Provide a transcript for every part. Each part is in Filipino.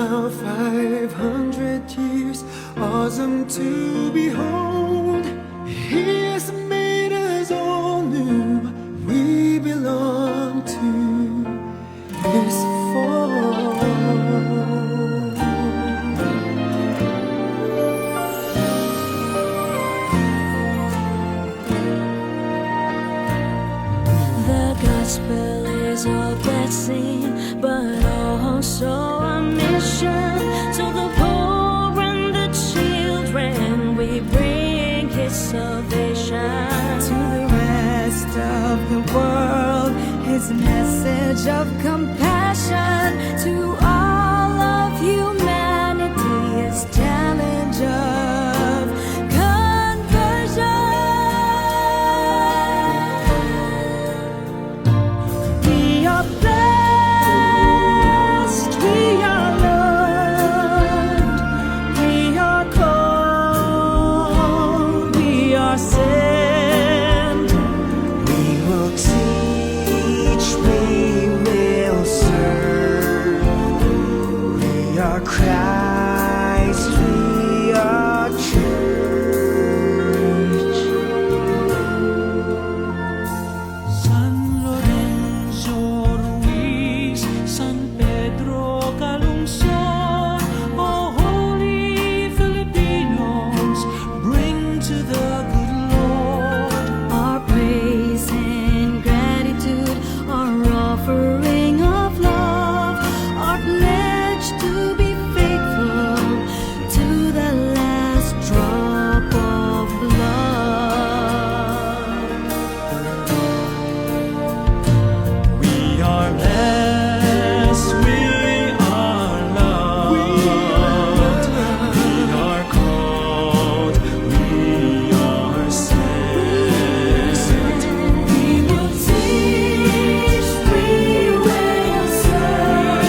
now 500 years, awesome to behold. He has made us all new. We belong to His fold. The gospel is a blessing, but also a mission. To the poor and the children, we bring His salvation. To the rest of the world, His message of compassion. To all of humanity, His challenge of conversion. We are blessed, we are loved, we are called, we are sent. We will teach, we will serve. We are Christ, we are church. San Lorenzo Ruiz, San Pedro Calungsod, oh holy Filipinos, bring to the good Lord Our praise and gratitude, our offering of love, our pledge to be faithful to the last drop of blood. We are blessed, we are loved, we are called, we are sent. We will teach, we will serve.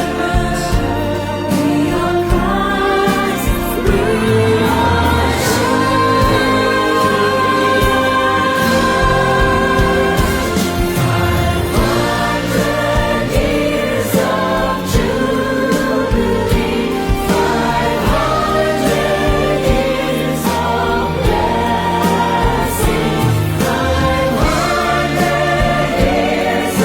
We are Christ, we are years of jubilee, 500 years of blessing, 500 years of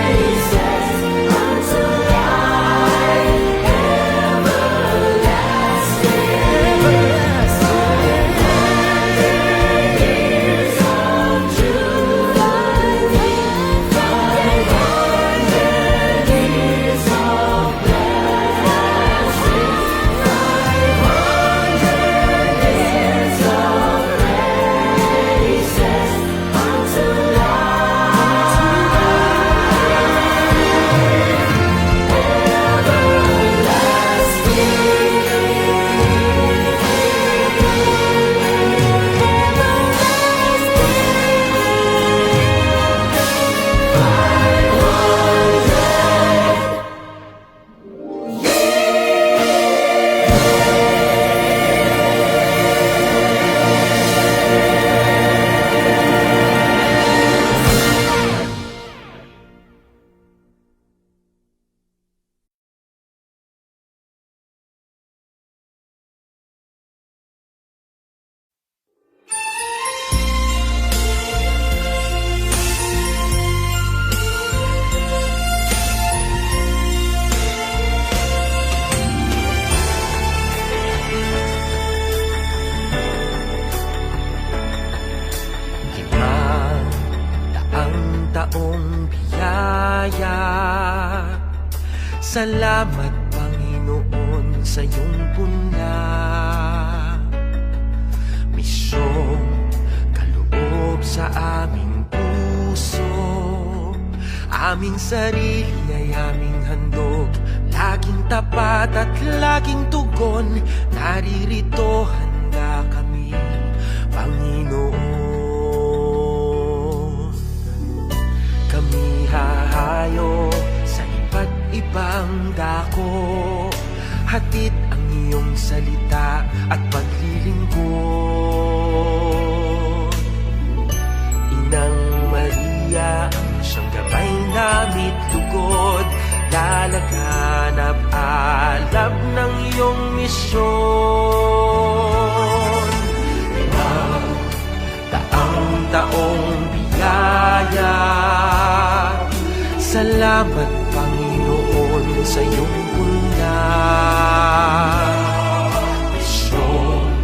praises unto life everlasting. 500 years of jubilee, 500 years of blessing, 500 years of praises unto Daang taong biyaya. Salamat Panginoon sa iyong punla. Misyong kaloob sa aming puso, aming sarili ay aming handog. Laging tapat at laging tugon, naririto handa kami, Panginoon. Kami hahayo sa iba't ibang dako, hatid ang iyong salita at paglilingkod. Inang Maria, ang siyang gabay namit lugod, nilalaganap alab ng iyong misyon. Taong biyaya, salamat Panginoon sa iyong puna. Misyon,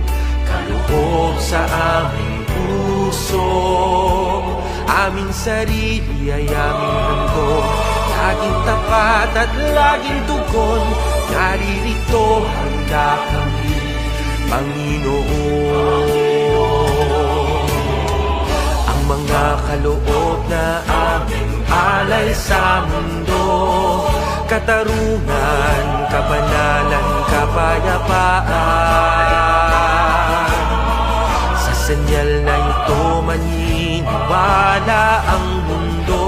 kaloob sa aming puso, aming sarili ay aming handog, laging tapat at laging tugon, naririto handa kami, Panginoon. Ang mga kaloob na aming alay sa mundo, katarungan, kabanalan, kapayapaan. Sa senyal na ito maniniwala ang mundo,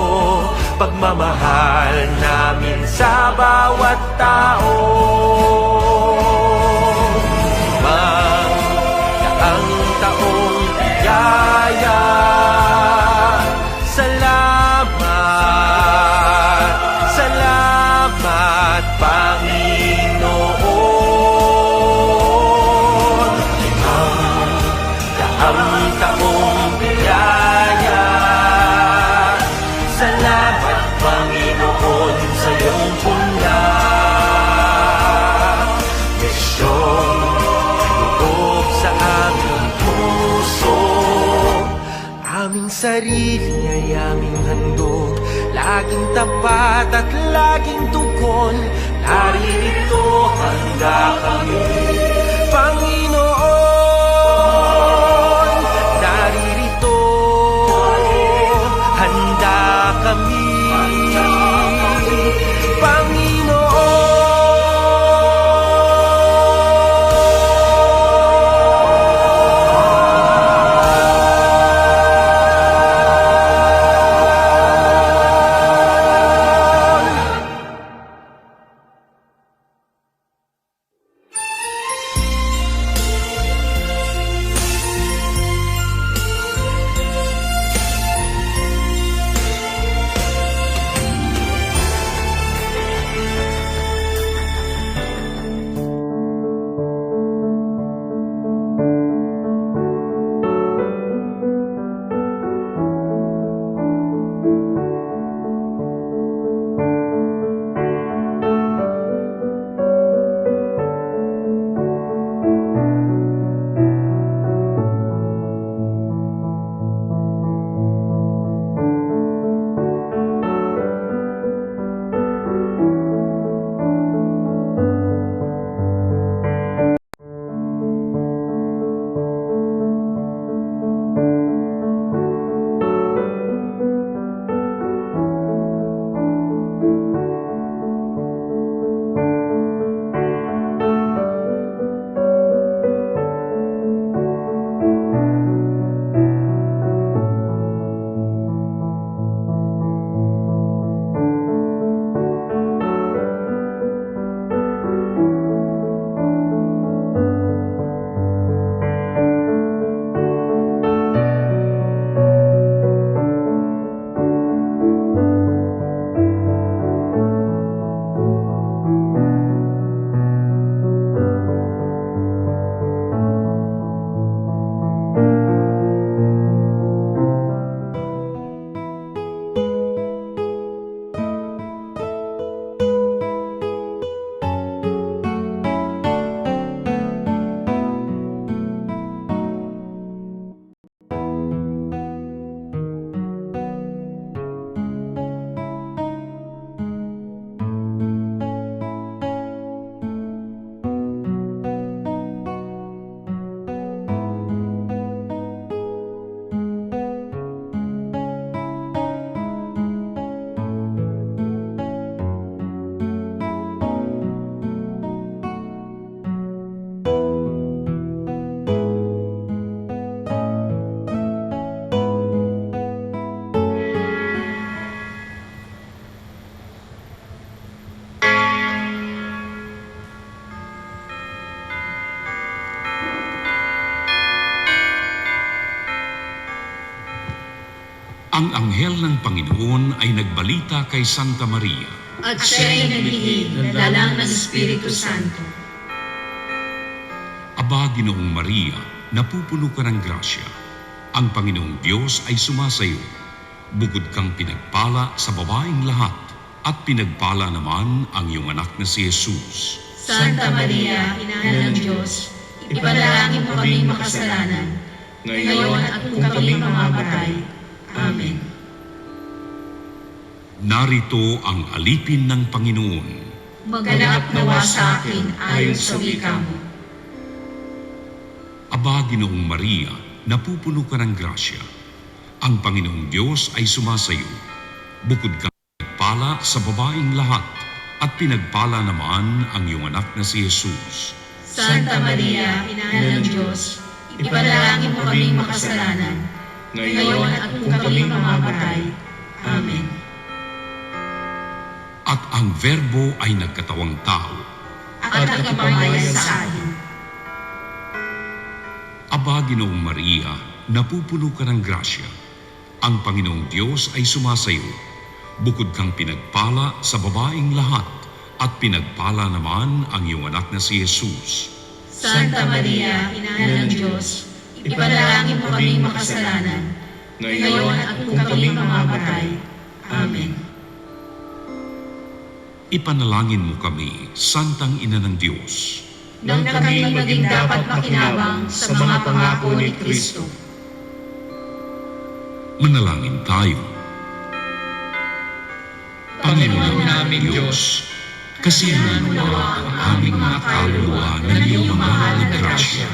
pagmamahal namin sa bawat tao. Ang taong biyaya, salamat, salamat Panginoon. Ang taong biyaya, salamat Panginoon sa iyong puna. Misyon, kaloob sa aming puso, aming sarili ay aming handog, laging tapat at laging tugon, naririto handa kami, Panginoon. Naririto, handa kami, Ang anghel ng Panginoon ay nagbalita kay Santa Maria, at siya'y nalihig na dalang ng Espiritu Santo. Aba, Ginoong Maria, napupuno ka ng grasya. Ang Panginoong Diyos ay sumasayo. Bukod kang pinagpala sa babaeng lahat, at pinagpala naman ang iyong anak na si Jesus. Santa Maria, Ina ng Diyos, ipanalangin mo kaming makasalanan, ngayon at kung kami mamamatay. Amen. Narito ang alipin ng Panginoon. Maganap nawa sa akin ayon sa wika mo. Aba, Ginoong Maria, napupuno ka ng grasya. Ang Panginoong Diyos ay sumasayo. Bukod kang pinagpala sa babaeng lahat, at pinagpala naman ang iyong anak na si Jesus. Santa Maria, Ina ng Diyos, ipanalangin mo kaming makasalanan, ngayon at kung kami mamamatay. Amen. At ang Verbo ay nagkatawang tao. At nakipamaya sa atin. Aba, Ginoong Maria, napupuno ka ng grasya. Ang Panginoong Diyos ay sumasayo. Bukod kang pinagpala sa babaeng lahat, at pinagpala naman ang iyong anak na si Jesus. Santa Maria, Ina ng Diyos, ipanalangin mo kaming makasalanan, ngayon at kung kami mamamatay. Amen. Ipanalangin mo kami, Santang Ina ng Diyos. Nang kami maging dapat makinabang sa mga pangako ni Kristo. Manalangin tayo. Panginoon namin Diyos, kasiyahan mo nawa ang aming mga kaluluwa ng iyong mahal na grasya.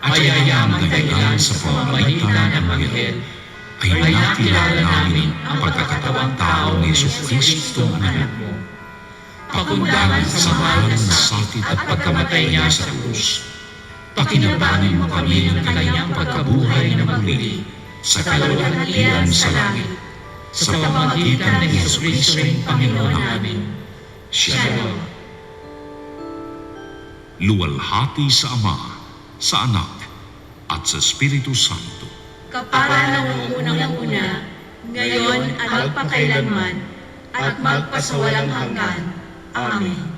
At ang dahilan sa pamamagitan ng Anghel ay nakilala namin ang pagkakatawang tao ni Jesucristo ang anak mo. Pakundangan sa mahal na sakit at pagkamatay niya sa krus. Pakinabangan mo kami ng kanyang pagkabuhay na muli sa kaluwalhatian sa langit. Sa pamamagitan ng Jesucristo ring Panginoon namin. Shalom. Luwalhati sa Ama, sa Anak, at sa Espiritu Santo. Kapara ng unang-una, ngayon at magpakailanman, at magpasawalang hanggan. Amen.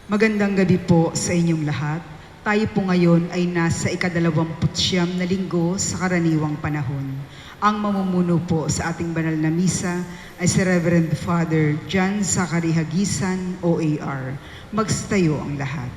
Magandang gabi po sa inyong lahat. Tayo po ngayon ay nasa ika-29 na linggo sa karaniwang panahon. Ang mamumuno po sa ating banal na misa ay si Reverend Father John Zachary Hagisan, OAR. Magstayo ang lahat.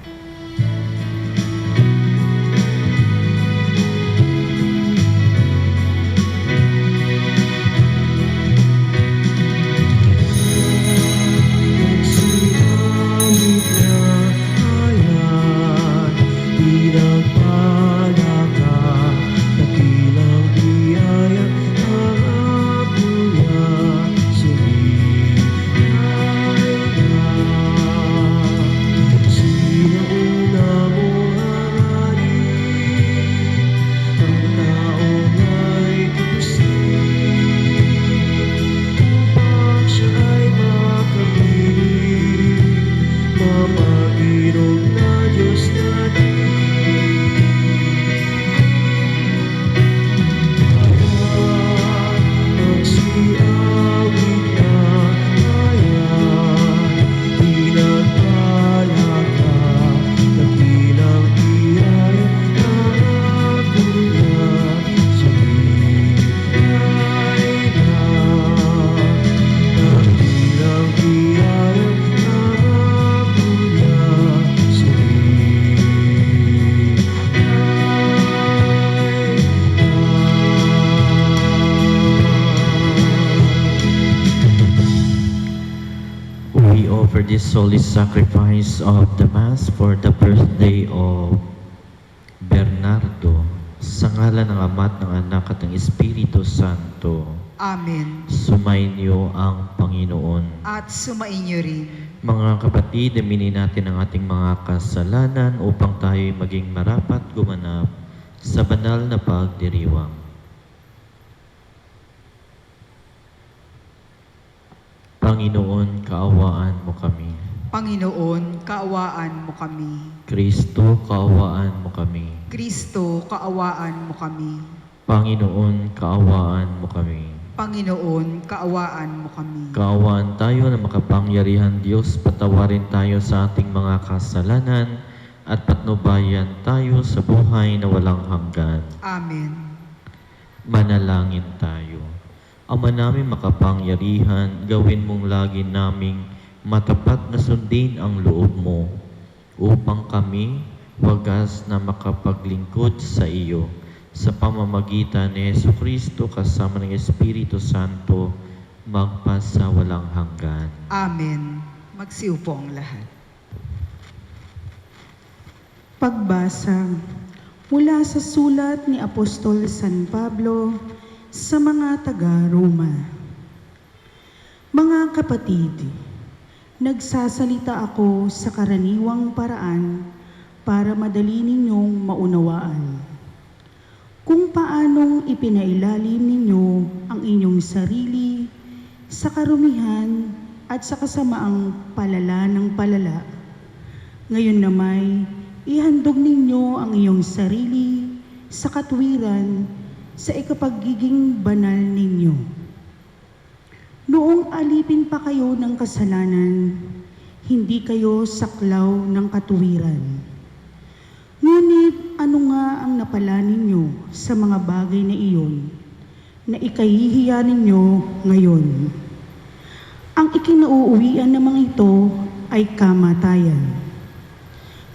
offer this holy sacrifice of the Mass for the birthday of Bernardo, sa ngalan ng Ama at ng Anak at ng Espiritu Santo. Amen. Sumainyo ang Panginoon. At sumainyo rin. Mga kapatid, aminin natin ang ating mga kasalanan upang tayo'y maging marapat gumanap sa banal na pagdiriwang. Panginoon, kaawaan mo kami. Panginoon, kaawaan mo kami. Kristo, kaawaan mo kami. Kristo, kaawaan mo kami. Panginoon, kaawaan mo kami. Panginoon, kaawaan mo kami. Kaawaan tayo na makapangyarihan Diyos, patawarin tayo sa ating mga kasalanan at patnubayan tayo sa buhay na walang hanggan. Amen. Manalangin tayo. Ama namin makapangyarihan, gawin mong lagi naming matapat na sundin ang loob mo upang kami wagas na makapaglingkod sa iyo sa pamamagitan ni Jesucristo kasama ng Espiritu Santo magpasawalang hanggan. Amen. Magsiupo ang lahat. Pagbasa mula sa sulat ni Apostol San Pablo sa mga taga-Roma. Mga kapatid, nagsasalita ako sa karaniwang paraan para madali ninyong maunawaan kung paanong ipinailalim ninyo ang inyong sarili sa karumihan at sa kasamaang palala ng palala. Ngayon namay, ihandog ninyo ang iyong sarili sa katwiran sa ikapagiging banal ninyo. Noong alipin pa kayo ng kasalanan, hindi kayo saklaw ng katuwiran. Ngunit ano nga ang napala ninyo sa mga bagay na iyon na ikahihiya ninyo ngayon? Ang ikinauuwian ng mga ito ay kamatayan.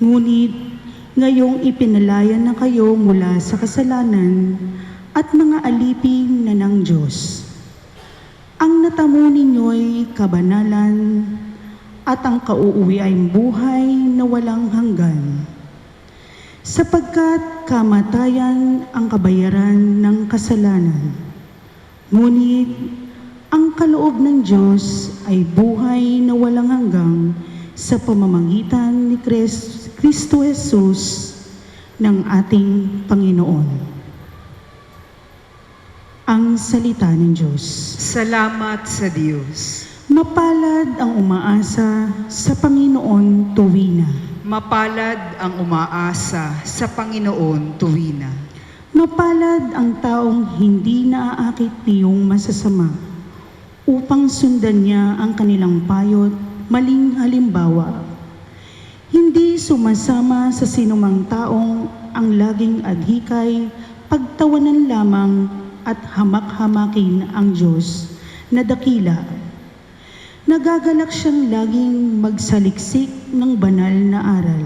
Ngunit ngayong ipinalayan na kayo mula sa kasalanan at mga alipin na ng Diyos. Ang natamo ninyo'y kabanalan at ang kauuwi ay buhay na walang hanggan. Sapagkat kamatayan ang kabayaran ng kasalanan. Ngunit ang kaloob ng Diyos ay buhay na walang hanggang sa pamamagitan ni Kristo Jesus ng ating Panginoon. Ang salita ng Diyos. Salamat sa Diyos. Mapalad ang umaasa sa Panginoon tuwina. Mapalad ang umaasa sa Panginoon tuwina. Mapalad ang taong hindi naaakit niyong masasama upang sundan niya ang kanilang payot, maling halimbawa. Hindi sumasama sa sinumang taong ang laging adhikay, pagtawanan lamang at hamak-hamakin ang Diyos na dakila. Nagagalak siyang laging magsaliksik ng banal na aral.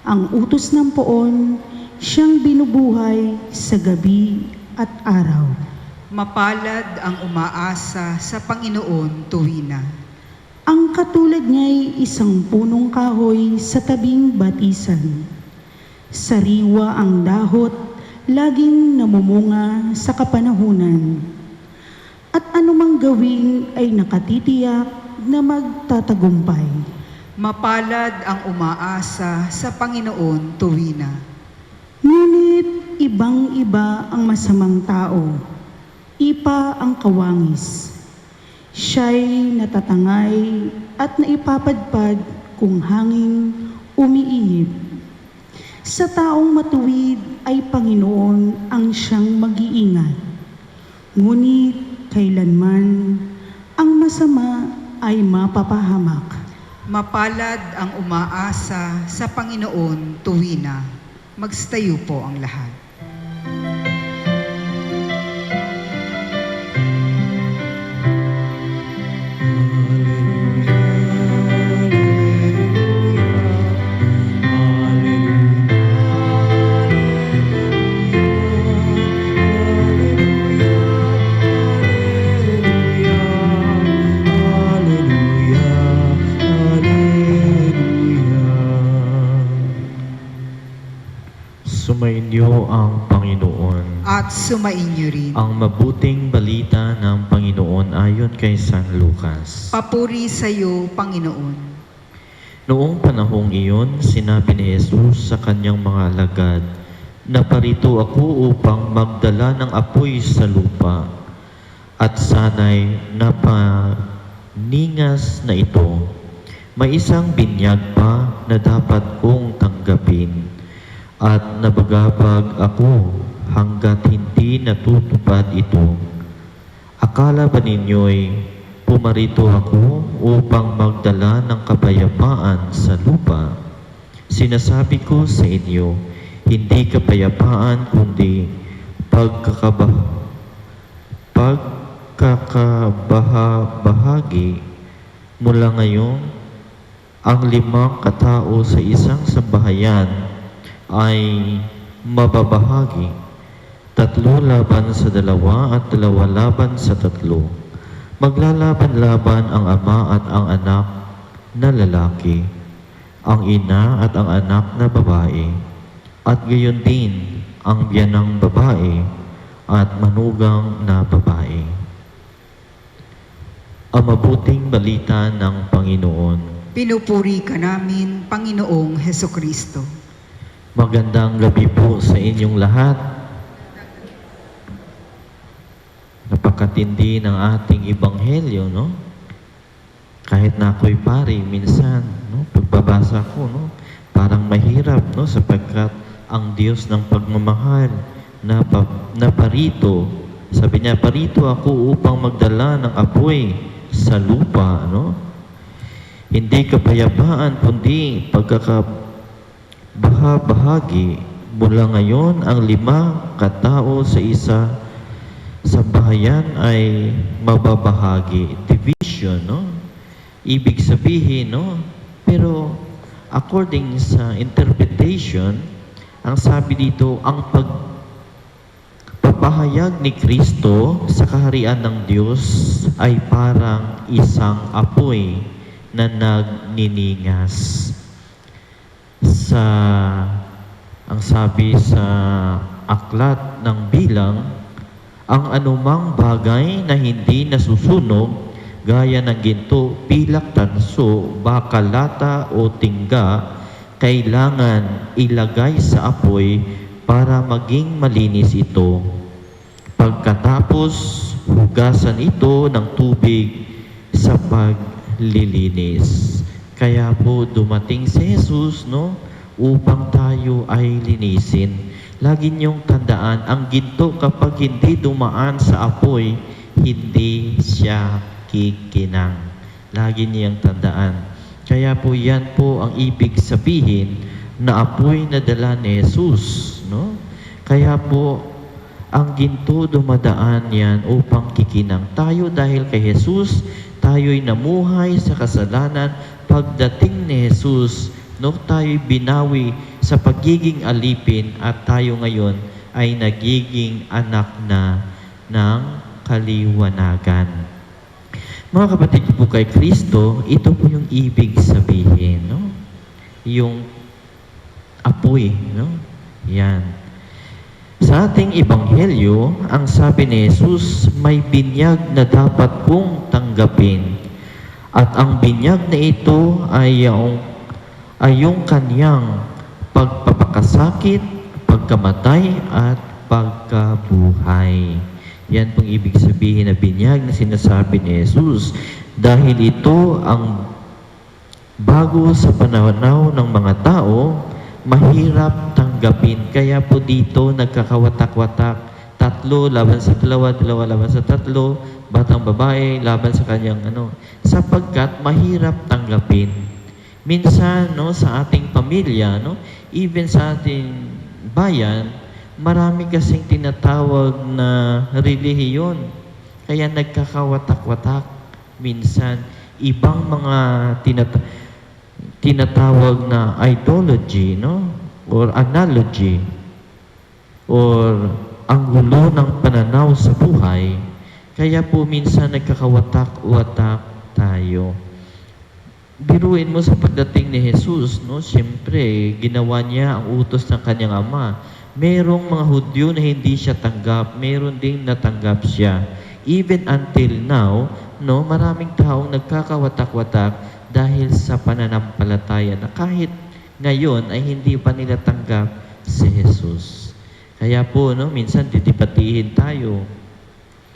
Ang utos ng poon, siyang binubuhay sa gabi at araw. Mapalad ang umaasa sa Panginoon tuwina. Ang katulad niya'y isang punong kahoy sa tabing batisan. Sariwa ang dahot, laging namumunga sa kapanahunan. At anumang gawin ay nakatitiyak na magtatagumpay. Mapalad ang umaasa sa Panginoon tuwina. Ngunit ibang-iba ang masamang tao, ipa ang kawangis. Siya'y natatangay at naipapadpad kung hangin umiihip. Sa taong matuwid ay Panginoon ang siyang mag-iingat. Ngunit kailanman ang masama ay mapapahamak. Mapalad ang umaasa sa Panginoon tuwina. Magstayo po ang lahat. Sumainyo ang Panginoon. At sumainyo rin. Ang mabuting balita ng Panginoon ayon kay San Lucas. Papuri sa iyo, Panginoon. Noong panahong iyon, sinabi ni Jesus sa kanyang mga alagad, "Naparito ako upang magdala ng apoy sa lupa, at sana'y ningas na ito. May isang binyag pa na dapat kong tanggapin at nabagabag ako hanggat hindi natutupad ito. Akala ba ninyo'y pumarito ako upang magdala ng kapayapaan sa lupa? Sinasabi ko sa inyo, hindi kapayapaan kundi pagkakabahabahagi. Mula ngayon, ang 5 katao sa isang sambahayan ay mababahagi. 3 laban sa 2 at 2 laban sa 3. Maglalaban-laban ang ama at ang anak na lalaki, ang ina at ang anak na babae, at gayon din ang biyanang babae at manugang na babae. Ang mabuting balita ng Panginoon. Pinupuri ka namin, Panginoong Hesukristo. Magandang gabi po sa inyong lahat. Napakatindi ng ating ebanghelyo, no? Kahit na ako'y pari, minsan, no? Pagbabasa ko, no? Parang mahirap, no? Sapagkat ang Diyos ng pagmamahal na parito, sabi niya, parito ako upang magdala ng apoy sa lupa, no? Hindi kapayapaan, kundi pagkakabahabahagi. Mula ngayon, ang 5 katao sa isa sambahayan ay mababahagi. Division, no? Ibig sabihin, no? Pero according sa interpretation, ang sabi dito, ang pagpapahayag ni Kristo sa kaharian ng Diyos ay parang isang apoy na nagniningas. Ang sabi sa aklat ng Bilang, ang anumang bagay na hindi nasusunog, gaya ng ginto, pilak, tanso, bakalata o tingga, kailangan ilagay sa apoy para maging malinis ito. Pagkatapos, hugasan ito ng tubig sa paglilinis. Kaya po dumating si Jesus, no, upang tayo ay linisin. Lagi niyong tandaan, ang ginto kapag hindi dumaan sa apoy, hindi siya kikinang. Lagi niyang tandaan. Kaya po yan po ang ibig sabihin na apoy na dala ni Jesus, no? Kaya po ang ginto dumadaan yan upang kikinang. Tayo dahil kay Jesus, tayo'y namuhay sa kasalanan. Pagdating ni Jesus, no, tayo'y binawi sa pagiging alipin at tayo ngayon ay nagiging anak na ng kaliwanagan. Mga kapatid po kay Kristo, ito po yung ibig sabihin, no? Yung apoy, no? Yan. Sa ating ebanghelyo, ang sabi ni Jesus, may binyag na dapat kong tanggapin. At ang binyag na ito ay yung kanyang pagpapakasakit, pagkamatay, at pagkabuhay. Yan pong ibig sabihin na binyag na sinasabi ni Jesus. Dahil ito ang bago sa pananaw ng mga tao, mahirap tanggapin. Kaya po dito nagkakawatak-watak. 3 laban sa 2, 2 laban sa 3, batang babae laban sa kanyang sapagkat mahirap tanggapin. Minsan, no, sa ating pamilya, no, even sa ating bayan, marami kasing tinatawag na relihiyon. Kaya nagkakawatak-watak. Minsan, ibang mga tinatawag na ideology, no, or analogy, or ang gulo ng pananaw sa buhay. Kaya po minsan nagkakawatak-watak tayo. Biruin mo sa pagdating ni Jesus, no? Siyempre, ginawa niya ang utos ng kanyang ama. Merong mga Hudyo na hindi siya tanggap, meron ding natanggap siya. Even until now, no, maraming taong nagkakawatak-watak dahil sa pananampalataya na kahit ngayon ay hindi pa nila tanggap si Jesus. Kaya po, no, minsan didibatihin tayo.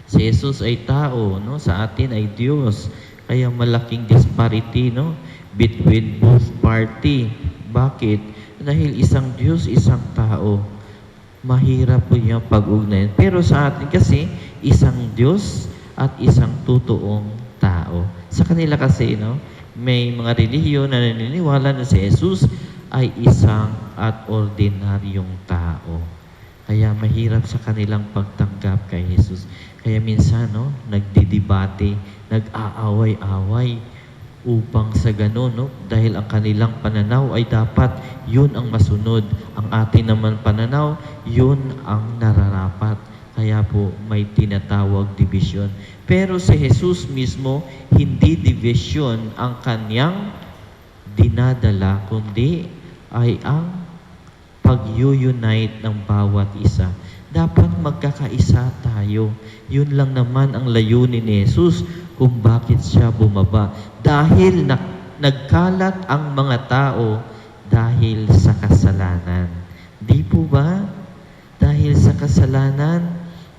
Si Jesus ay tao, no? Sa atin ay Diyos. Kaya malaking disparity, no? Between both party. Bakit? Dahil isang Diyos, isang tao. Mahirap po yung pag-ugnayan. Pero sa atin kasi, isang Diyos at isang totoong tao. Sa kanila kasi, no? May mga relihiyon na naniniwala na si Jesus ay isang at ordinaryong tao. Kaya mahirap sa kanilang pagtanggap kay Jesus. Kaya minsan, no, nagdidebate, nag-aaway-away upang sa gano'n, no, dahil ang kanilang pananaw ay dapat yun ang masunod. Ang atin naman pananaw, yun ang nararapat. Kaya po may tinatawag division. Pero si Jesus mismo, hindi division ang kanyang dinadala, kundi ay ang pag-unite ng bawat isa. Dapat magkakaisa tayo. Yun lang naman ang layunin ni Jesus kung bakit siya bumaba. Dahil nagkalat ang mga tao dahil sa kasalanan. Di po ba? Dahil sa kasalanan,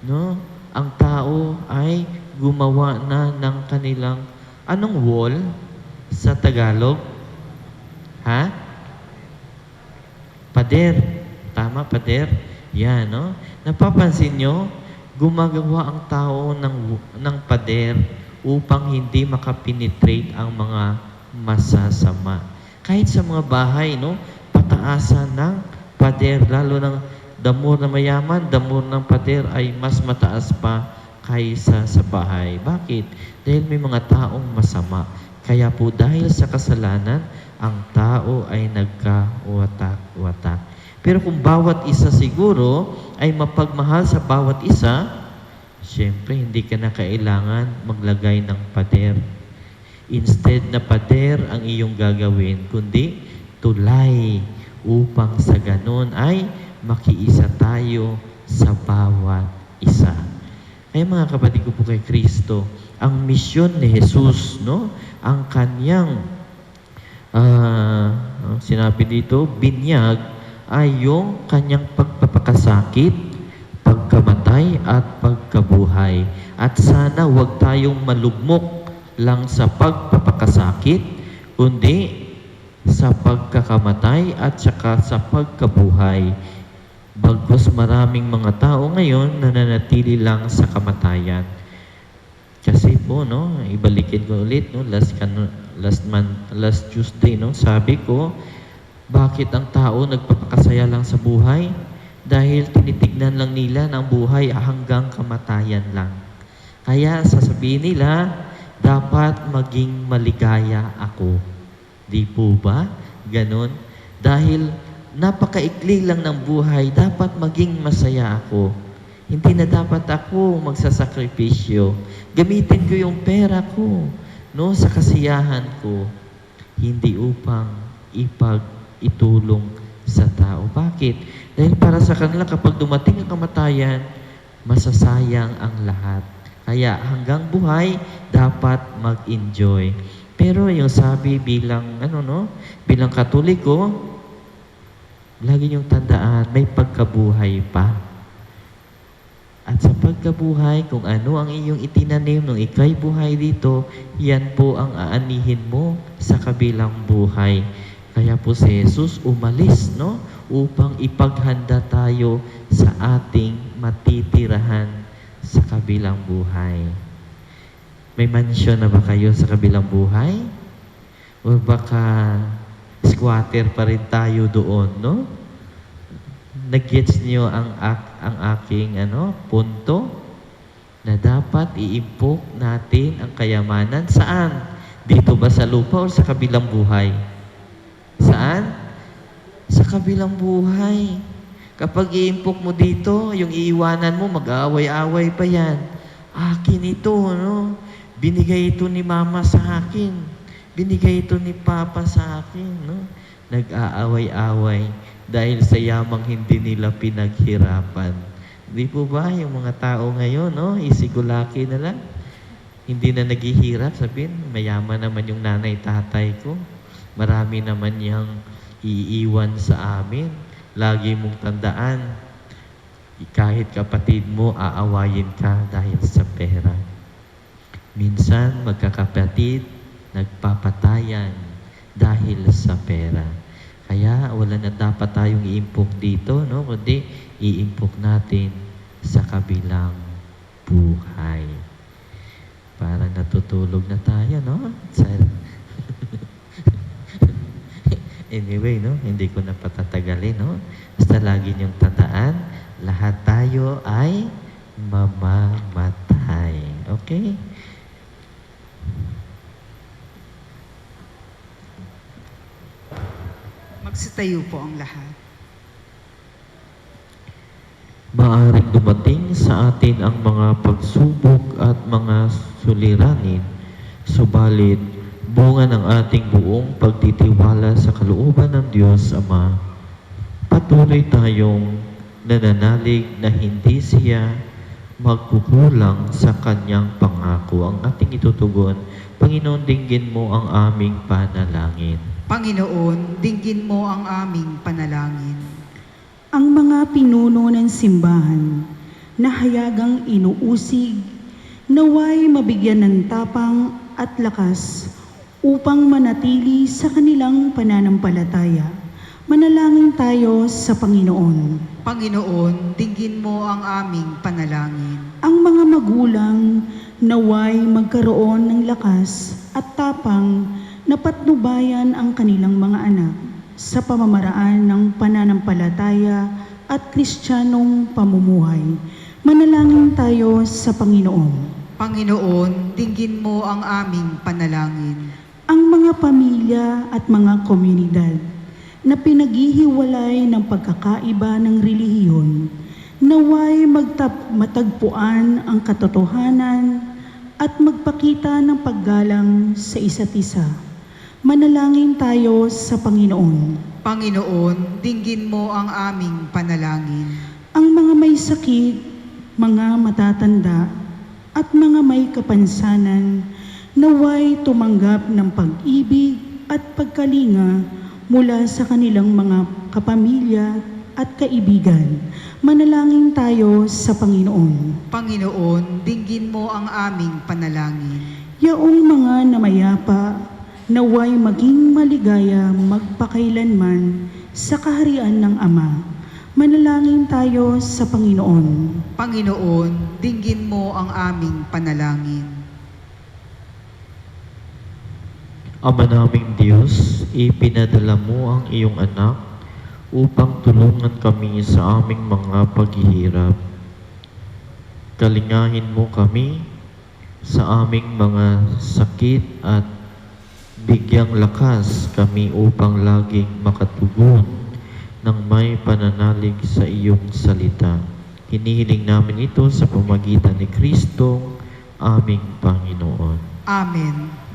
no, ang tao ay gumawa na ng kanilang anong wall sa Tagalog? Ha? Pader. Tama, pader? Yan, no? Napapansin nyo, gumagawa ang tao ng pader upang hindi makapenetrate ang mga masasama. Kahit sa mga bahay, no? Pataasan ng pader, lalo ng damor na mayaman, damor ng pader ay mas mataas pa kaysa sa bahay. Bakit? Dahil may mga taong masama. Kaya po dahil sa kasalanan, ang tao ay nagkawatak-watak. Pero kung bawat isa siguro ay mapagmahal sa bawat isa, siyempre hindi ka na kailangan maglagay ng pader. Instead na pader ang iyong gagawin, kundi tulay upang sa ganun ay makiisa tayo sa bawat isa. Kaya mga kapatid ko po kay Kristo, ang misyon ni Jesus, no? Ang kanyang sinabi dito, binyag ay yung kanyang pagpapakasakit, pagkamatay at pagkabuhay. At sana huwag tayong malugmok lang sa pagpapakasakit, kundi sa pagkakamatay at saka sa pagkabuhay. Bagkus maraming mga tao ngayon na nananatili lang sa kamatayan. Kasi po, no, ibalikin ko ulit, no, last Tuesday, no, sabi ko, bakit ang tao nagpapakasaya lang sa buhay? Dahil tinitignan lang nila ng buhay hanggang kamatayan lang. Kaya sasabihin nila, dapat maging maligaya ako. Di po ba? Ganon. Dahil napakaikli lang ng buhay, dapat maging masaya ako. Hindi na dapat ako magsasakripisyo. Gamitin ko yung pera ko, no, sa kasiyahan ko. Hindi upang itulong sa tao. Bakit? Dahil para sa kanila kapag dumating ang kamatayan, masasayang ang lahat. Kaya hanggang buhay, dapat mag-enjoy. Pero yung sabi bilang, bilang Katoliko, lagi niyong tandaan, may pagkabuhay pa. At sa pagkabuhay, kung ano ang iyong itinanim nung ikay buhay dito, yan po ang aanihin mo sa kabilang buhay. Kaya po si Jesus umalis, no? Upang ipaghanda tayo sa ating matitirahan sa kabilang buhay. May mansyon na ba kayo sa kabilang buhay? O baka squatter pa rin tayo doon, no? Nag-gets niyo ang aking punto na dapat iimpok natin ang kayamanan. Saan? Dito ba sa lupa o sa kabilang buhay? Saan? Sa kabilang buhay. Kapag iimpok mo dito, yung iiwanan mo, mag-aaway-aaway pa yan. Akin ito, no? Binigay ito ni Mama sa akin. Binigay ito ni Papa sa akin, no? Nag-aaway-away dahil sa yamang hindi nila pinaghirapan. Di po ba yung mga tao ngayon, no? Isigulaki na lang. Hindi na naghihirap, sabihin, mayaman naman yung nanay, tatay ko. Marami naman niyang iiwan sa amin. Lagi mong tandaan, kahit kapatid mo, aawayin ka dahil sa pera. Minsan, magkakapatid, nagpapatayan dahil sa pera. Kaya wala na dapat tayong iimpok dito, no? Kundi iimpok natin sa kabilang buhay. Parang natutulog na tayo, no? Anyway, no? Hindi ko na patatagalin, no? Basta lagi niyong tandaan, lahat tayo ay mamamatay. Okay? Magsitayo po ang lahat. Maaring dumating sa atin ang mga pagsubok at mga suliranin, subalit bunga ng ating buong pagtitiwala sa kalooban ng Diyos Ama, patuloy tayong nananalig na hindi siya magkukulang sa kanyang pangako. Ang ating itutugon, Panginoon, dinggin mo ang aming panalangin. Panginoon, dinggin mo ang aming panalangin. Ang mga pinuno ng simbahan na hayagang inuusig, naway mabigyan ng tapang at lakas upang manatili sa kanilang pananampalataya. Manalangin tayo sa Panginoon. Panginoon, dinggin mo ang aming panalangin. Ang mga magulang naway magkaroon ng lakas at tapang na patnubayan ang kanilang mga anak sa pamamaraan ng pananampalataya at Kristiyanong pamumuhay. Manalangin tayo sa Panginoon. Panginoon, dinggin mo ang aming panalangin. Ang mga pamilya at mga komunidad na pinaghihiwalay ng pagkakaiba ng relihiyon, naway matagpuan ang katotohanan at magpakita ng paggalang sa isa't isa. Manalangin tayo sa Panginoon. Panginoon, dinggin mo ang aming panalangin. Ang mga may sakit, mga matatanda, at mga may kapansanan, naway tumanggap ng pag-ibig at pagkalinga mula sa kanilang mga kapamilya at kaibigan. Manalangin tayo sa Panginoon. Panginoon, dinggin mo ang aming panalangin. Yaong mga namayapa, naway maging maligaya magpakailanman sa kaharian ng Ama. Manalangin tayo sa Panginoon. Panginoon, dinggin mo ang aming panalangin. Ama naming Diyos, ipinadala mo ang iyong anak upang tulungan kami sa aming mga paghihirap. Kalingahin mo kami sa aming mga sakit at bigyang lakas kami upang laging makatugon ng may pananalig sa iyong salita. Hinihiling namin ito sa pamagitan ni Kristo, aming Panginoon. Amen.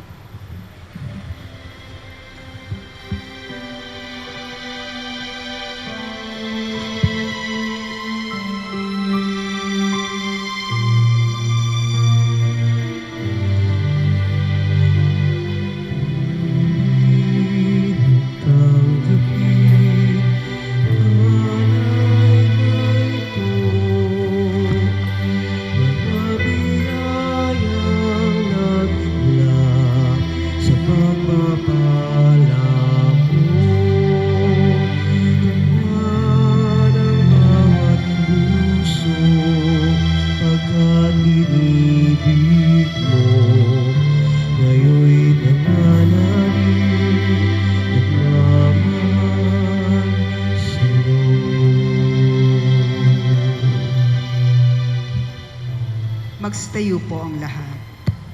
Magstayo po ang lahat.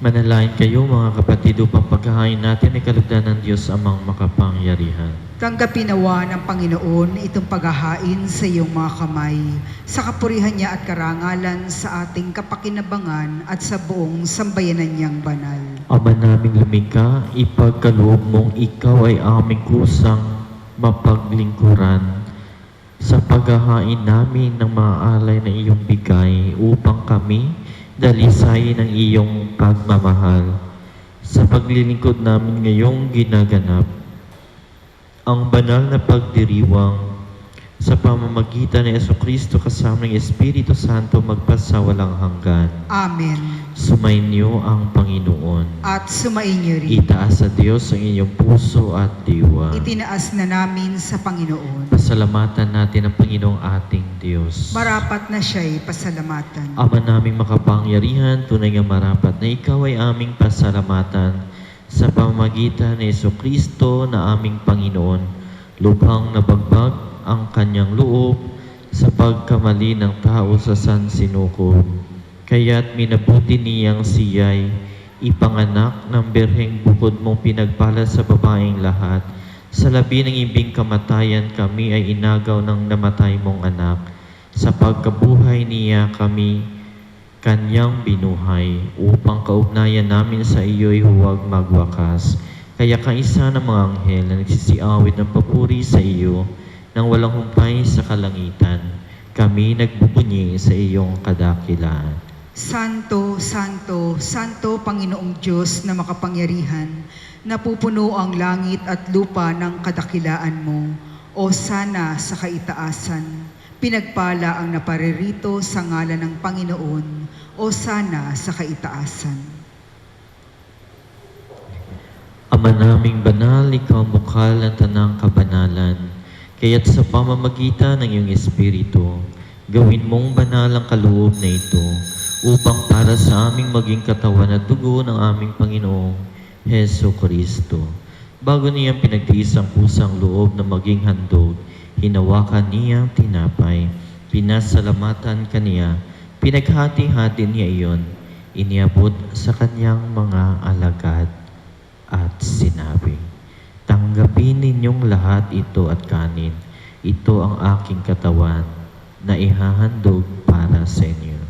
Manalangin kayo mga kapatid upang paghahain natin ay kalugdan ng Diyos amang makapangyarihan. Tanggapin nawa ng Panginoon itong paghahain sa iyong mga kamay, sa kapurihan niya at karangalan sa ating kapakinabangan at sa buong sambayanan niyang banal. Ama naming lumikha, ipagkaloob mong ikaw ay aming kusang mapaglingkuran sa paghahain namin ng mga alay na iyong bigay upang kami dalisay ng iyong pagmamahal. Sa paglilingkod namin ngayong ginaganap, ang banal na pagdiriwang sa pamamagitan ni Jesucristo kasama ng Espiritu Santo magpasawalang hanggan. Amen. Sumainyo ang Panginoon. At sumainyo rin. Itaas sa Diyos ang inyong puso at diwa. Itinaas na namin sa Panginoon. Pasalamatan natin ang Panginoong ating Diyos. Marapat na siya'y pasalamatan. Ama naming makapangyarihan, tunay nga marapat na ikaw ay aming pasalamatan sa pamamagitan ni Jesucristo na aming Panginoon. Lubhang nabagbag ang kanyang loob sa pagkamali ng tao sa sansinukob. Kaya't minabuti niyang siya'y ipanganak ng berheng bukod mong pinagpala sa babaeng lahat. Sa labi ng ibing kamatayan kami ay inagaw ng namatay mong anak. Sa pagkabuhay niya kami kanyang binuhay upang kaugnayan namin sa iyo'y huwag magwakas. Kaya kaisa ng mga anghel na nagsisiawit ng papuri sa iyo nang walang humpay sa kalangitan, kami nagbubunyi sa iyong kadakilaan. Santo, Santo, Santo Panginoong Diyos na makapangyarihan, napupuno ang langit at lupa ng kadakilaan mo, o sana sa kaitaasan. Pinagpala ang naparirito sa ngalan ng Panginoon, o sana sa kaitaasan. Ama naming banal, ikaw ang bukal ng tanang kabanalan, kaya't sa pamamagitan ng iyong Espiritu, gawin mong banal ang kaloob na ito, upang para sa aming maging katawan at dugo ng aming Panginoong Heso Kristo. Bago niyang pinagtiis ang pusang loob na maging handog, hinawakan niya ang tinapay, pinasalamatan kaniya, pinaghati-hati niya iyon, iniabot sa kanyang mga alagad at sinabi, "Tanggapin ninyong lahat ito at kanin. Ito ang aking katawan na ihahandog para sa inyo."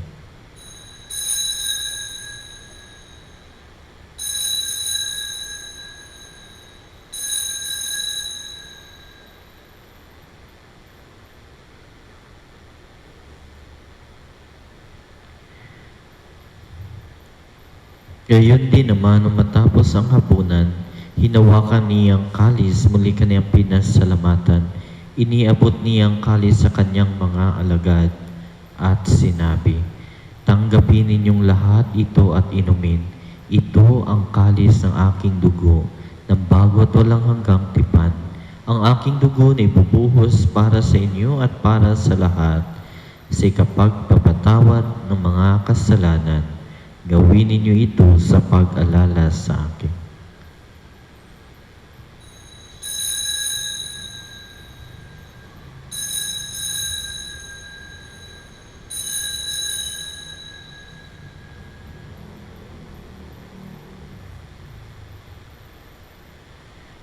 Gayon din naman nung matapos ang hapunan, hinawakan niyang kalis, muli kaniyang pinasalamatan. Iniabot niyang kalis sa kanyang mga alagad at sinabi, "Tanggapin ninyong lahat ito at inumin. Ito ang kalis ng aking dugo, ng bago at walang hanggang tipan. Ang aking dugo na ibubuhos para sa inyo at para sa lahat, sa ikapagpapatawad ng mga kasalanan. Gawin ninyo ito sa pag-alala sa akin."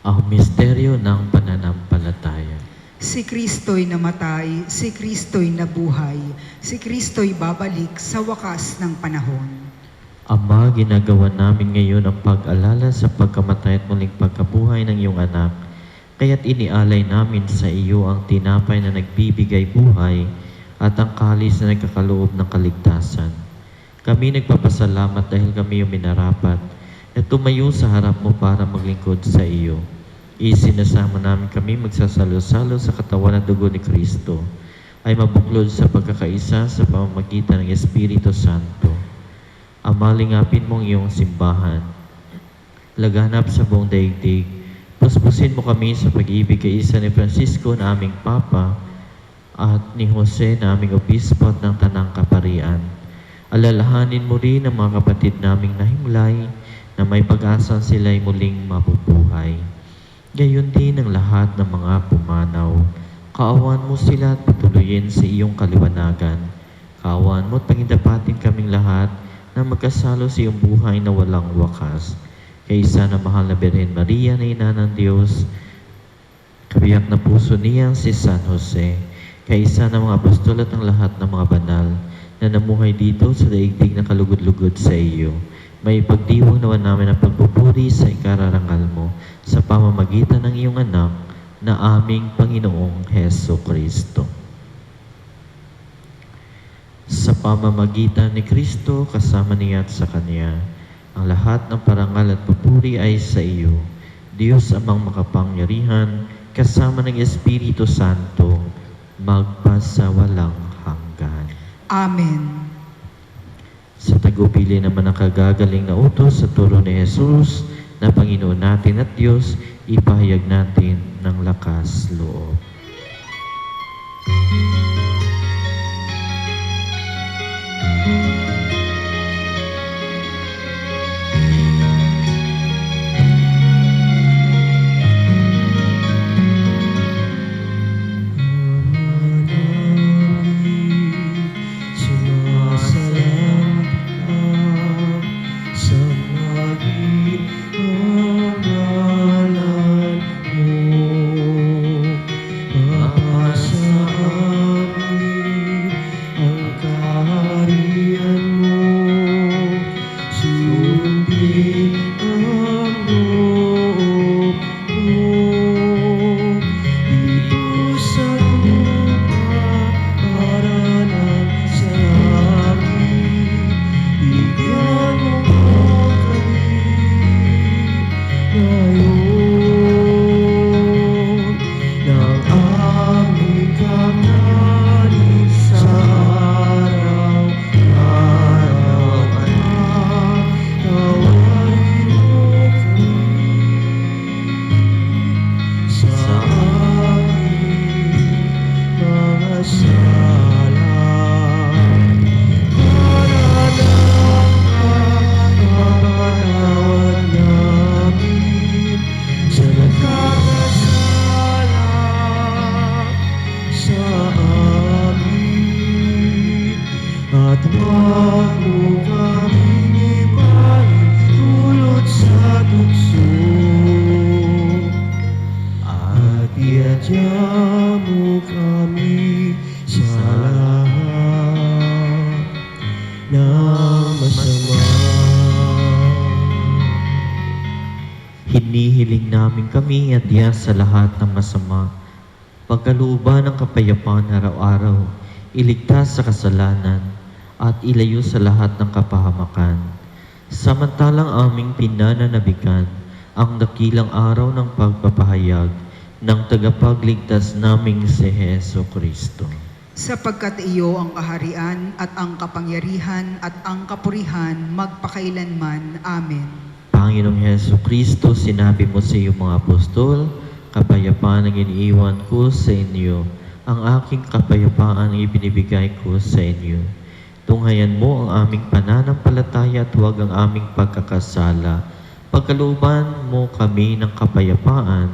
Ang misteryo ng pananampalataya. Si Kristo'y namatay, si Kristo'y nabuhay, si Kristo'y babalik sa wakas ng panahon. Ama, ginagawa namin ngayon ang pag-alala sa pagkamatay at muling pagkabuhay ng iyong anak. Kaya't inialay namin sa iyo ang tinapay na nagbibigay buhay at ang kalis na nagkakaloob ng kaligtasan. Kami nagpapasalamat dahil kami yung minarapat na tumayo sa harap mo para maglingkod sa iyo. Isinasama namin kami magsasalo-salo sa katawan at dugo ni Kristo ay mabuklod sa pagkakaisa sa pamamagitan ng Espiritu Santo. Amalingapin mong iyong simbahan, laganap sa buong daigdig, puspusin mo kami sa pag-ibig kay isa ni Francisco na aming Papa at ni Jose na aming Obispo at ng Tanang Kaparian. Alalahanin mo rin ang mga kapatid naming nahimlay na may pag-asang sila'y muling mabubuhay. Gayon din ang lahat ng mga pumanaw. Kaawan mo sila at patuloyin sa iyong kaliwanagan. Kaawan mo at pagindapatin kaming lahat na magkasalo sa iyong buhay na walang wakas. Kaysa na mahal na Birhen Maria na Ina ng Diyos, kabiyak na puso niyang si San Jose, kaysa ng mga apostol at ang lahat ng mga banal na namuhay dito sa daigdig na kalugod-lugod sa iyo, may pagdiwang naman namin ang pagpupuri sa ikararangal mo sa pamamagitan ng iyong anak na aming Panginoong Heso Kristo. Sa pamamagitan ni Kristo, kasama niya at sa Kanya, ang lahat ng parangal at papuri ay sa iyo, Diyos amang makapangyarihan, kasama ng Espiritu Santo, magpasawalang hanggan. Amen. Sa tagupili naman ng kagagaling na utos sa turo ni Jesus na Panginoon natin at Diyos, ipahayag natin ng lakas loob. Hinihiling namin kami at diyan sa lahat ng masama, pagkalooban ng kapayapaan araw-araw, iligtas sa kasalanan, at ilayo sa lahat ng kapahamakan. Samantalang aming pinananabikan ang dakilang araw ng pagpapahayag ng tagapagligtas naming si Heso Kristo. Sapagkat iyo ang kaharian at ang kapangyarihan at ang kapurihan magpakailanman. Amen. Panginoong Heso Kristo, sinabi mo sa iyong mga apostol, kapayapaan ang iniiwan ko sa inyo, ang aking kapayapaan ang ibinibigay ko sa inyo. Tunghayan mo ang aming pananampalataya at huwag ang aming pagkakasala. Pagkalooban mo kami ng kapayapaan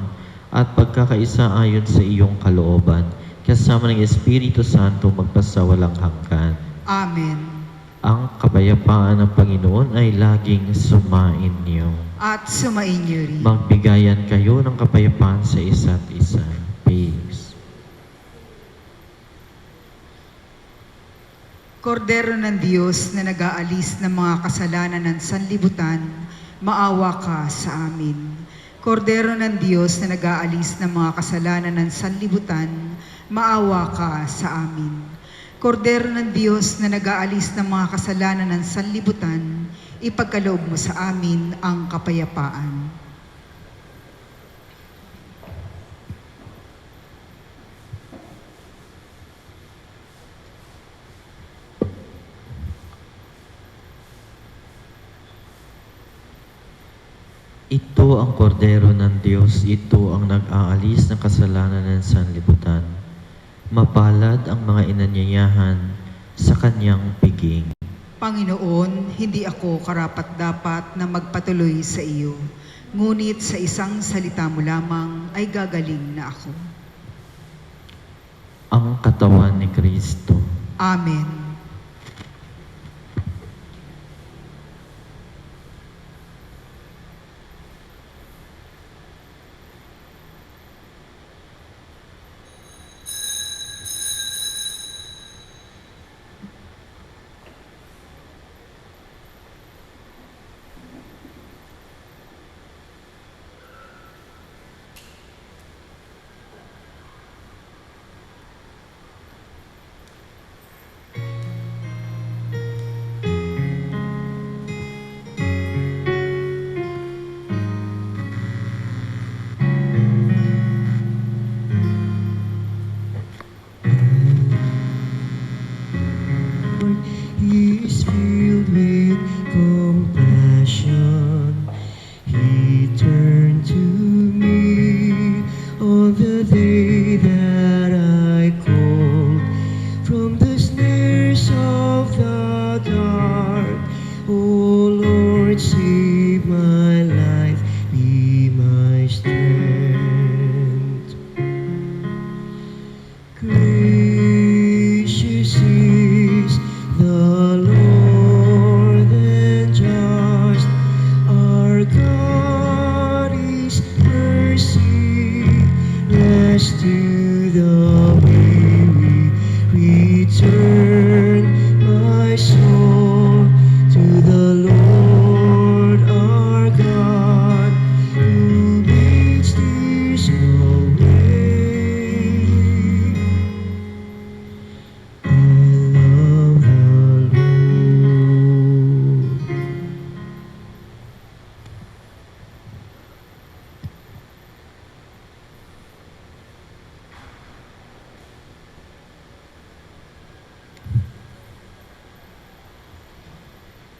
at pagkakaisa ayon sa iyong kalooban, kasama ng Espiritu Santo magpasawalang hanggan. Amen. Ang kapayapaan ng Panginoon ay laging sumain niyo. At sumainyo rin. Magbigayan kayo ng kapayapaan sa isa't isa. Peace. Kordero ng Diyos na nag-aalis ng mga kasalanan ng sanlibutan, maawa ka sa amin. Kordero ng Diyos na nag-aalis ng mga kasalanan ng sanlibutan, maawa ka sa amin. Kordero ng Diyos na nag-aalis ng mga kasalanan ng sanlibutan, ipagkaloob mo sa amin ang kapayapaan. Ito ang kordero ng Diyos, ito ang nag-aalis ng kasalanan ng sanlibutan. Mapalad ang mga inanyayahan sa kanyang piging. Panginoon, hindi ako karapat-dapat na magpatuloy sa iyo, ngunit sa isang salita mo lamang ay gagaling na ako. Ang katawan ni Kristo. Amen. Yes, to the weary return my soul, to the Lord our God, who makes tears away. I love the Lord.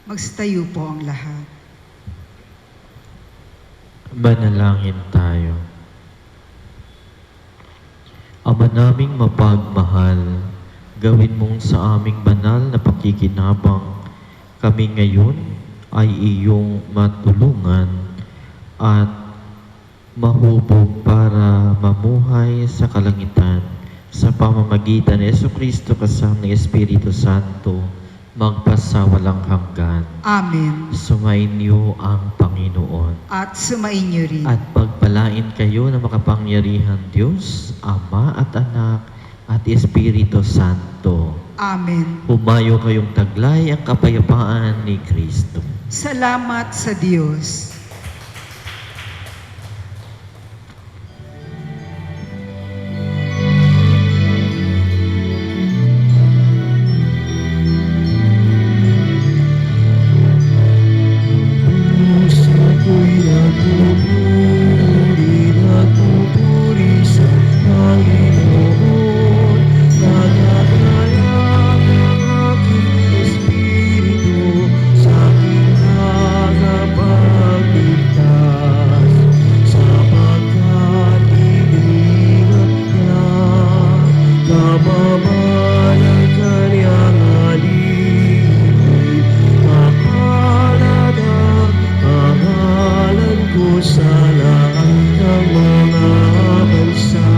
Magstayo po ang lahat. Manalangin tayo. Ama naming mapagmahal, gawin mong sa aming banal na pakikinabang kami ngayon ay iyong matulungan at mahubog para mamuhay sa kalangitan sa pamamagitan ni Jesucristo kasama ng Espiritu Santo magpasawalang hanggan. Amen. Sumainyo ang Panginoon. At sumainyo rin. At pagpalain kayo ng makapangyarihan Diyos, Ama at Anak at Espiritu Santo. Amen. Humayo kayong taglay ang kapayapaan ni Kristo. Salamat sa Diyos. Puso ko'y nagpupuri sa Panginoon. Nagdadala ang aking espiritu sa aking tagapagligtas, sapagkat iniingat niya kababal ang kanyang alipin. Mapalad ang pangalan ko sa lahat ng mga bansa.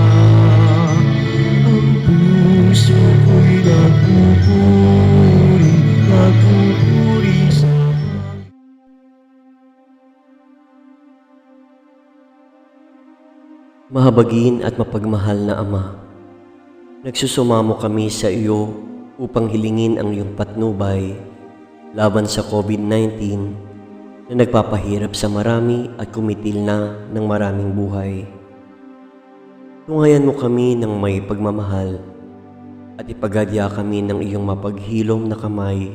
Ang puso ko'y nagpupuri sa Mahabagin at mapagmahal na Ama, nagsusumamo kami sa iyo upang hilingin ang iyong patnubay laban sa COVID-19 na nagpapahirap sa marami at kumitil na ng maraming buhay. Tungayan mo kami ng may pagmamahal at ipagadya kami ng iyong mapaghilom na kamay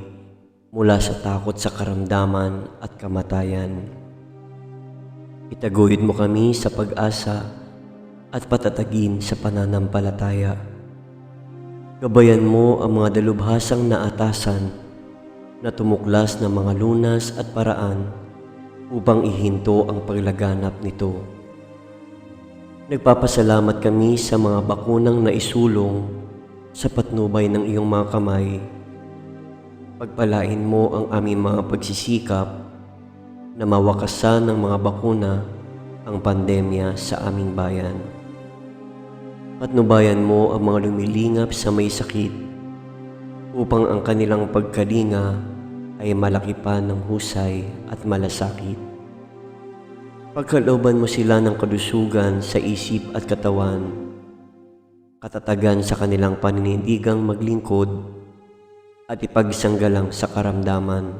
mula sa takot sa karamdaman at kamatayan. Itaguyod mo kami sa pag-asa at patatagin sa pananampalataya. Gabayan mo ang mga dalubhasang naatasan na tumuklas ng mga lunas at paraan upang ihinto ang paglaganap nito. Nagpapasalamat kami sa mga bakunang naisulong sa patnubay ng iyong mga kamay. Pagpalain mo ang aming mga pagsisikap na mawakasan ng mga bakuna ang pandemya sa aming bayan. Patnubayan mo ang mga lumilingap sa may sakit upang ang kanilang pagkalinga ay malaki pa ng husay at malasakit. Pagkalooban mo sila ng kalusugan sa isip at katawan, katatagan sa kanilang paninindigang maglingkod at ipagsanggalang sa karamdaman.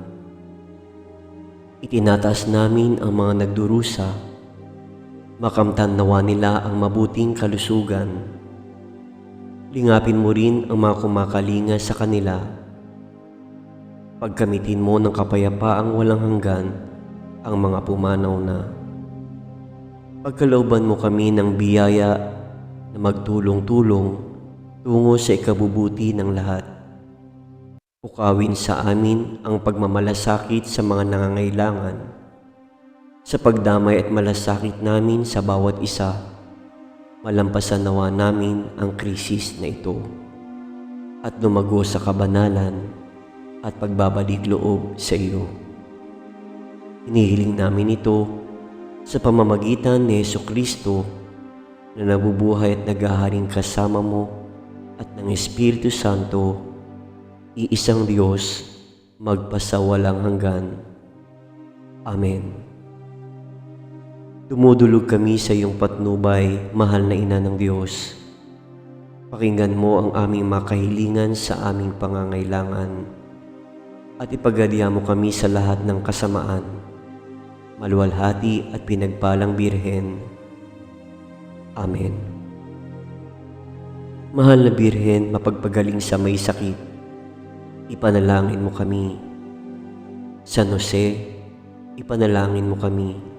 Itinataas namin ang mga nagdurusa, makamtan nawa nila ang mabuting kalusugan. Lingapin mo rin ang mga kumakalinga sa kanila. Pagkamitin mo ng kapayapaang walang hanggan ang mga pumanaw na. Pagkalooban mo kami ng biyaya na magtulong-tulong tungo sa ikabubuti ng lahat. Pukawin sa amin ang pagmamalasakit sa mga nangangailangan. Sa pagdamay at malasakit namin sa bawat isa, malampasan nawa namin ang krisis na ito at lumago sa kabanalan at pagbabalik loob sa iyo. Hinihiling namin ito sa pamamagitan ni Jesucristo na nabubuhay at naghaharing kasama mo at ng Espiritu Santo, iisang Diyos, magpasawalang hanggan. Amen. Dumudulog kami sa iyong patnubay, mahal na ina ng Diyos. Pakinggan mo ang aming mga kahilingan sa aming pangangailangan at ipagadya mo kami sa lahat ng kasamaan. Maluwalhati at pinagpalang Birhen. Amen. Mahal na Birhen, mapagpagaling sa may sakit, ipanalangin mo kami. San Jose, ipanalangin mo kami.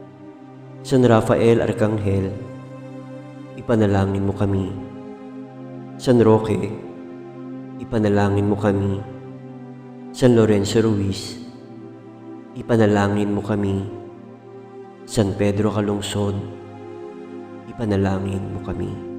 San Rafael Arcangel, ipanalangin mo kami. San Roque, ipanalangin mo kami. San Lorenzo Ruiz, ipanalangin mo kami. San Pedro Calungsod, ipanalangin mo kami.